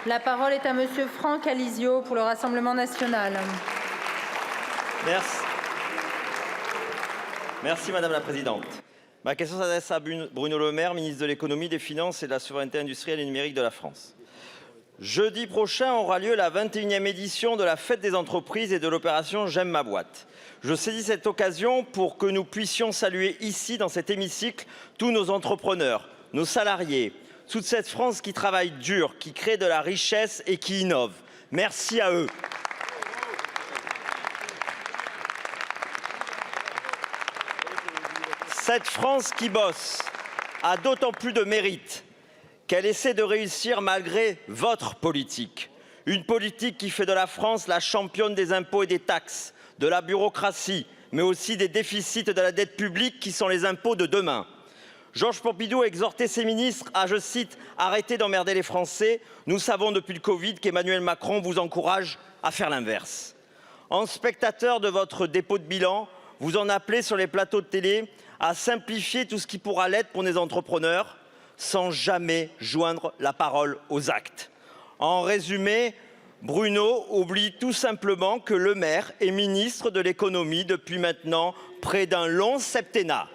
La parole est à Monsieur Franck Alizio pour le Rassemblement national. Merci Madame la Présidente. Ma question s'adresse à Bruno Le Maire, ministre de l'Économie, des Finances et de la Souveraineté industrielle et numérique de la France. Jeudi prochain aura lieu la 21e édition de la Fête des entreprises et de l'opération J'aime ma boîte. Je saisis cette occasion pour que nous puissions saluer ici, dans cet hémicycle, tous nos entrepreneurs, nos salariés, toute cette France qui travaille dur, qui crée de la richesse et qui innove. Merci à eux. Cette France qui bosse a d'autant plus de mérite qu'elle essaie de réussir malgré votre politique. Une politique qui fait de la France la championne des impôts et des taxes, de la bureaucratie, mais aussi des déficits de la dette publique qui sont les impôts de demain. Georges Pompidou a exhorté ses ministres à, je cite, « arrêter d'emmerder les Français ». Nous savons depuis le Covid qu'Emmanuel Macron vous encourage à faire l'inverse. En spectateur de votre dépôt de bilan, vous en appelez sur les plateaux de télé à simplifier tout ce qui pourra l'être pour les entrepreneurs, sans jamais joindre la parole aux actes. En résumé, Bruno oublie tout simplement que Le Maire est ministre de l'économie depuis maintenant près d'un long septennat.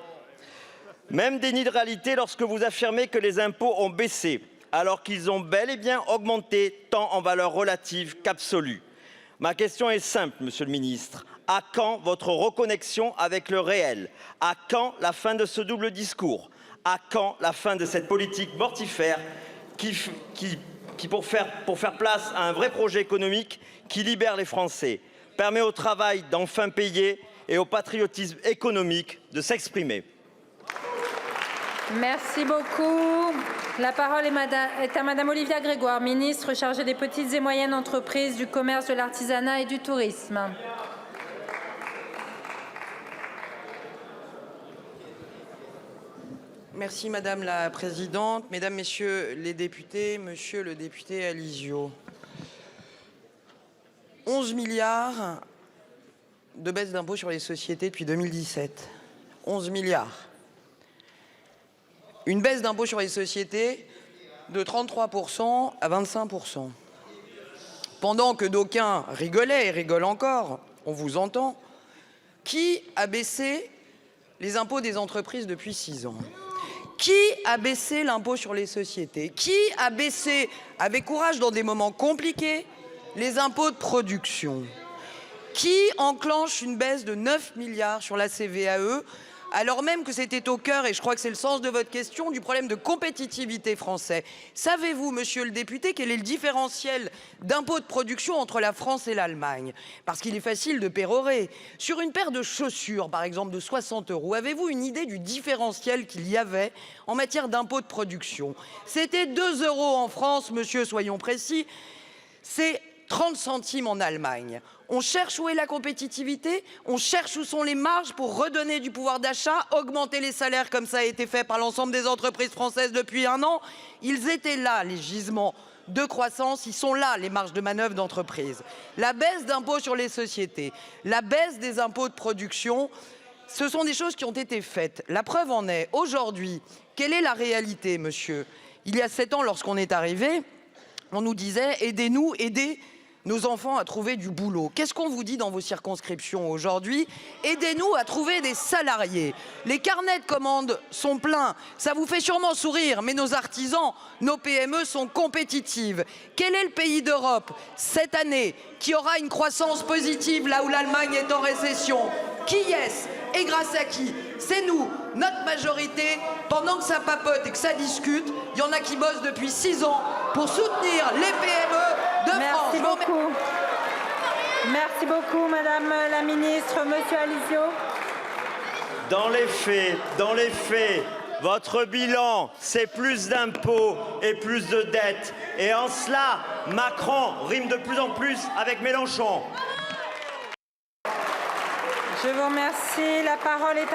Même déni de réalité lorsque vous affirmez que les impôts ont baissé, alors qu'ils ont bel et bien augmenté, tant en valeur relative qu'absolue. Ma question est simple, Monsieur le Ministre. À quand votre reconnexion avec le réel? À quand la fin de ce double discours? À quand la fin de cette politique mortifère qui pour faire place à un vrai projet économique qui libère les Français, permet au travail d'enfin payer et au patriotisme économique de s'exprimer? Merci beaucoup. La parole est à Madame Olivia Grégoire, ministre chargée des petites et moyennes entreprises, du commerce, de l'artisanat et du tourisme. Merci Madame la Présidente, Mesdames, Messieurs les députés, Monsieur le député Alizio. 11 milliards de baisse d'impôts sur les sociétés depuis 2017. 11 milliards. Une baisse d'impôts sur les sociétés de 33% à 25%. Pendant que d'aucuns rigolaient et rigolent encore, on vous entend, qui a baissé les impôts des entreprises depuis 6 ans? Qui a baissé l'impôt sur les sociétés? Qui a baissé, avec courage dans des moments compliqués, les impôts de production? Qui enclenche une baisse de 9 milliards sur la CVAE, alors même que c'était au cœur, et je crois que c'est le sens de votre question, du problème de compétitivité français? Savez-vous, monsieur le député, quel est le différentiel d'impôt de production entre la France et l'Allemagne? Parce qu'il est facile de pérorer. Sur une paire de chaussures, par exemple, de 60 €, avez-vous une idée du différentiel qu'il y avait en matière d'impôt de production? C'était 2 € en France, monsieur, soyons précis. C'est 30 centimes en Allemagne. On cherche où est la compétitivité, on cherche où sont les marges pour redonner du pouvoir d'achat, augmenter les salaires comme ça a été fait par l'ensemble des entreprises françaises depuis 1 an. Ils étaient là, les gisements de croissance, ils sont là, les marges de manœuvre d'entreprise. La baisse d'impôts sur les sociétés, la baisse des impôts de production, ce sont des choses qui ont été faites. La preuve en est, aujourd'hui, quelle est la réalité, monsieur? Il y a 7 ans, lorsqu'on est arrivé, on nous disait « aidez-nous, aidez nos enfants à trouver du boulot ». Qu'est-ce qu'on vous dit dans vos circonscriptions aujourd'hui? Aidez-nous à trouver des salariés. Les carnets de commandes sont pleins. Ça vous fait sûrement sourire, mais nos artisans, nos PME sont compétitives. Quel est le pays d'Europe cette année qui aura une croissance positive là où l'Allemagne est en récession? Qui est-ce? Et grâce à qui? C'est nous, notre majorité. Pendant que ça papote et que ça discute, il y en a qui bossent depuis 6 ans pour soutenir les PME de France. Merci beaucoup. Merci beaucoup, Madame la Ministre. Monsieur Alizio. Dans les faits, votre bilan, c'est plus d'impôts et plus de dettes. Et en cela, Macron rime de plus en plus avec Mélenchon. Je vous remercie. La parole est à